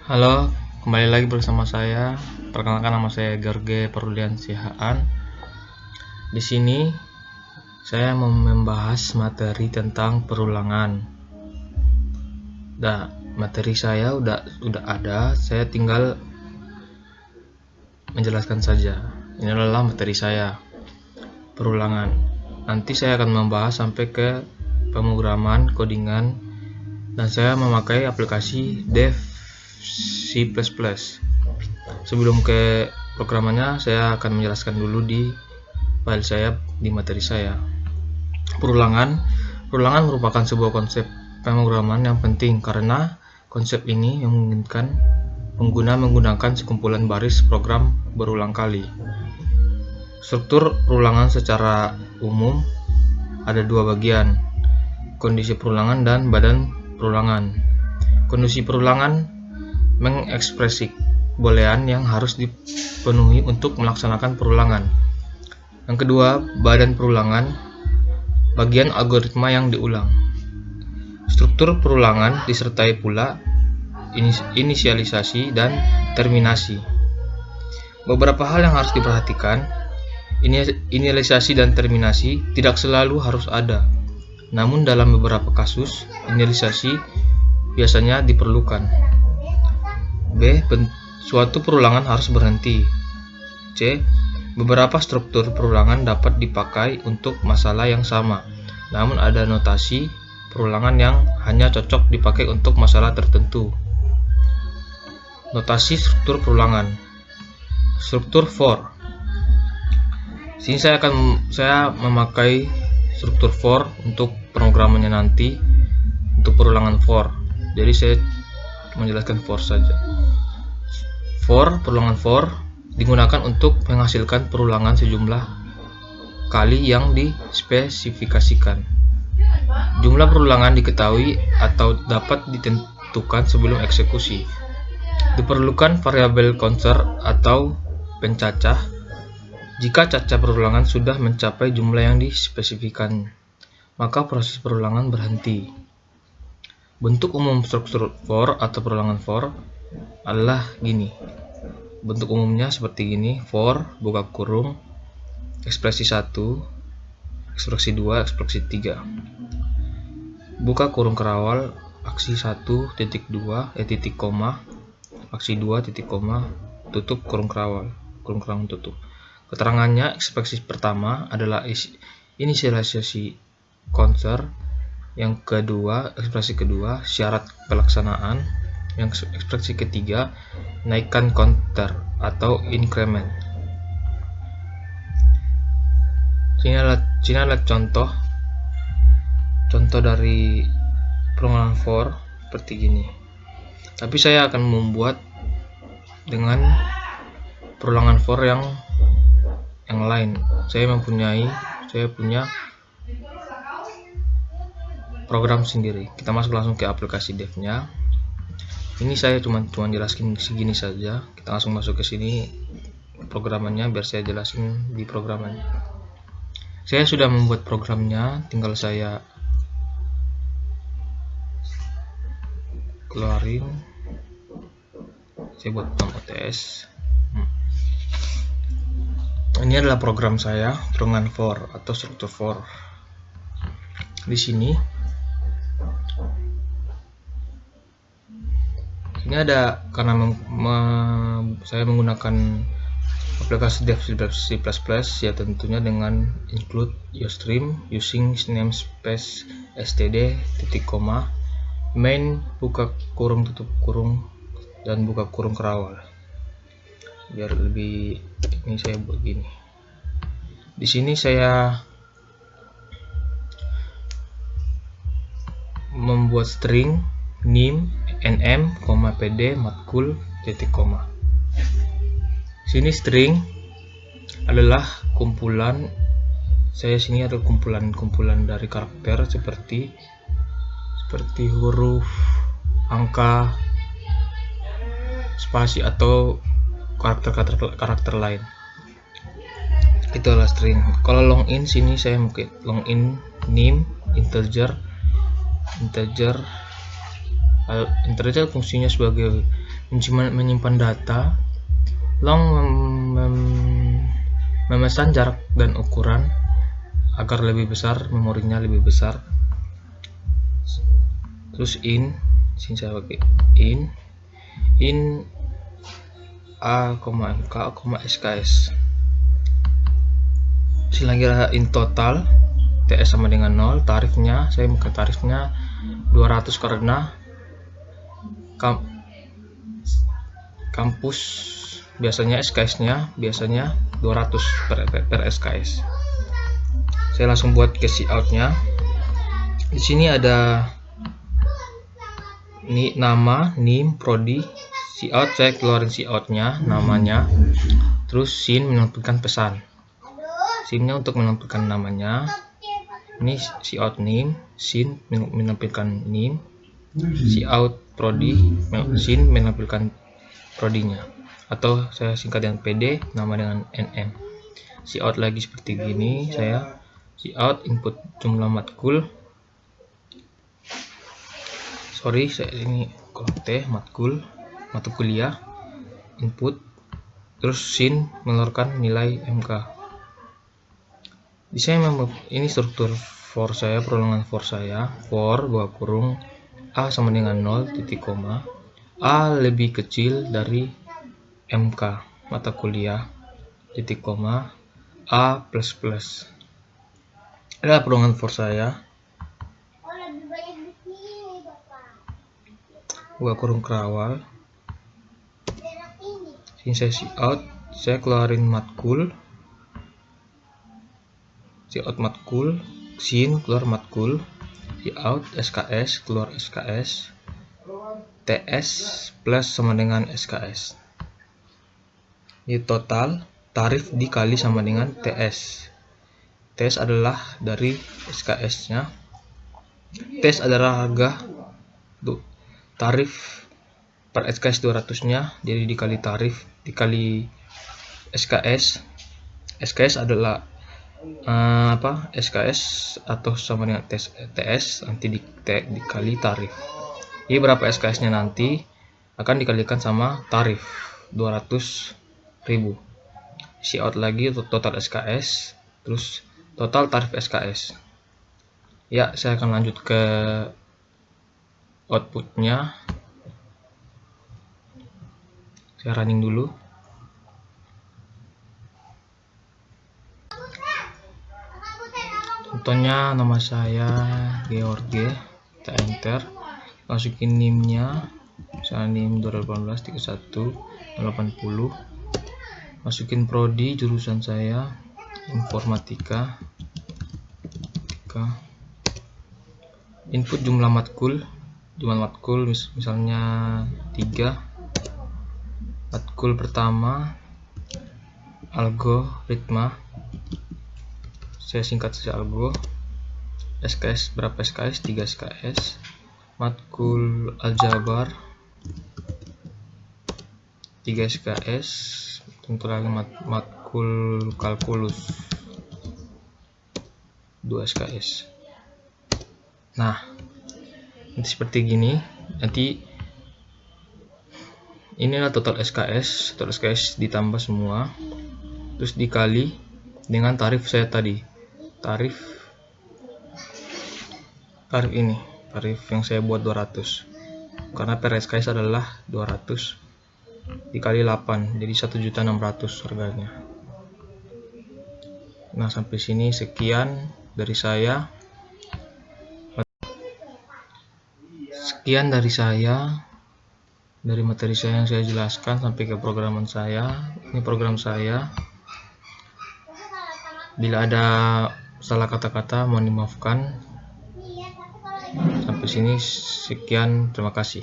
Halo, kembali lagi bersama saya. Perkenalkan, nama saya George Perliansyhaan. Di sini saya mau membahas materi tentang perulangan. Materi saya udah ada, saya tinggal menjelaskan saja. Ini adalah materi saya, perulangan. Nanti saya akan membahas sampai ke pemrograman, codingan, dan saya memakai aplikasi Dev C++. Sebelum ke programannya, saya akan menjelaskan dulu di file saya, di materi saya. Perulangan merupakan sebuah konsep pemrograman yang penting karena konsep ini memungkinkan pengguna menggunakan sekumpulan baris program berulang kali. Struktur perulangan secara umum ada dua bagian: kondisi perulangan dan badan perulangan. Kondisi perulangan mengekspresikan boolean yang harus dipenuhi untuk melaksanakan perulangan. Yang kedua, badan perulangan, bagian algoritma yang diulang. Struktur perulangan disertai pula inisialisasi dan terminasi. Beberapa hal yang harus diperhatikan: inisialisasi dan terminasi tidak selalu harus ada, namun dalam beberapa kasus inisialisasi biasanya diperlukan. B. Suatu perulangan harus berhenti. C. Beberapa struktur perulangan dapat dipakai untuk masalah yang sama, namun ada notasi perulangan yang hanya cocok dipakai untuk masalah tertentu. Notasi struktur perulangan. Struktur for. Sini saya memakai struktur for untuk pemrogramannya nanti, untuk perulangan for. Jadi saya menjelaskan for saja. Perulangan for digunakan untuk menghasilkan perulangan sejumlah kali yang dispesifikasikan. Jumlah perulangan diketahui atau dapat ditentukan sebelum eksekusi. Diperlukan variabel counter atau pencacah jika cacah perulangan sudah mencapai jumlah yang dispesifikasikan, maka proses perulangan berhenti. Bentuk umum struktur for atau perulangan for adalah gini. Bentuk umumnya seperti gini: for buka kurung ekspresi 1, ekspresi 2, ekspresi 3. Buka kurung kerawal aksi 1 titik 2 titik koma, aksi 2 titik koma, tutup kurung kerawal tutup. Keterangannya, ekspresi pertama adalah inisialisasi counter. Yang kedua, ekspresi kedua, syarat pelaksanaan. Yang ekspresi ketiga, naikkan counter atau increment. Sini adalah contoh dari perulangan for seperti gini. Tapi saya akan membuat dengan perulangan for yang lain. Saya punya program sendiri. Kita masuk langsung ke aplikasi devnya. Ini saya cuma jelaskan segini saja. Kita langsung masuk ke sini programannya, biar saya jelasin di programannya. Saya sudah membuat programnya, tinggal saya keluarin. Saya buat OTS. Ini adalah program saya, perulangan for atau struktur for. Di sini ini ada, karena saya menggunakan aplikasi Dev C++, ya tentunya dengan include Ustream using namespace std titik koma main buka kurung tutup kurung dan buka kurung kerawal. Biar lebih ini saya buat gini. Di sini saya membuat string name nm, pd, matkul, titik koma. Sini string adalah kumpulan. Sini ada kumpulan dari karakter seperti huruf, angka, spasi atau karakter lain. Itu adalah string. Kalau login, sini saya mungkin login name integer fungsinya sebagai menyimpan data, long memesan jarak dan ukuran agar lebih besar, memorinya lebih besar. Terus sini saya pakai in a, mk, sks. Selanjutnya in total, ts sama dengan 0, tarifnya saya pakai tarifnya 200 karena kampus biasanya SKS-nya biasanya 200 per SKS. Saya langsung buat ke cout-nya. Di sini ada nama, name, prodi, cout. Saya keluarin cout-nya, namanya. Terus sin menampilkan pesan. Sin-nya untuk menampilkan namanya. Ini cout name, sin menampilkan name. Cout prodi, sin menampilkan prodinya. Atau saya singkat dengan PD, nama dengan NM. Cout lagi seperti gini, saya cout input jumlah matkul. Sorry, saya ini T matkul, mata kuliah, input, terus sin mengeluarkan nilai MK. Di sini ini struktur for saya, perulangan for saya, for dua kurung A sama dengan 0 titik koma, A lebih kecil dari MK mata kuliah titik koma, A plus plus. Adalah perulangan for saya. Dua kurung kerawal. Sini saya cout, saya keluarin matkul. Cout matkul, sin keluar matkul, cout SKS keluar SKS, TS plus sama dengan SKS. Ini total tarif dikali sama dengan TS. TS adalah dari SKS-nya. TS adalah harga tarif per SKS 200-nya, jadi dikali tarif dikali SKS. SKS adalah SKS atau sama dengan TS nanti dikali tarif. Jadi berapa SKS-nya nanti akan dikalikan sama tarif 200.000. Cout lagi total SKS, terus total tarif SKS. Ya, saya akan lanjut ke outputnya. Saya running dulu. Contohnya nama saya George, kita enter, masukin NIM-nya, misalnya NIM 2018 31 80, masukin prodi jurusan saya informatika, input jumlah matkul misalnya 3, matkul pertama algoritma, saya singkat saja algo. SKS berapa SKS? 3 SKS. Matkul aljabar 3 SKS. Tentu lagi matkul kalkulus 2 SKS. Nah, nanti seperti gini. Nanti inilah total SKS. Total SKS ditambah semua, terus dikali dengan tarif saya tadi. Tarif ini, tarif yang saya buat 200, karena per SKS adalah 200 dikali 8, jadi 1.600.000 harganya. Nah, sampai sini sekian dari saya. Sekian dari saya, dari materi saya yang saya jelaskan sampai ke programan saya. Ini program saya. Bila ada salah kata-kata mohon dimaafkan. Sampai sini sekian, terima kasih.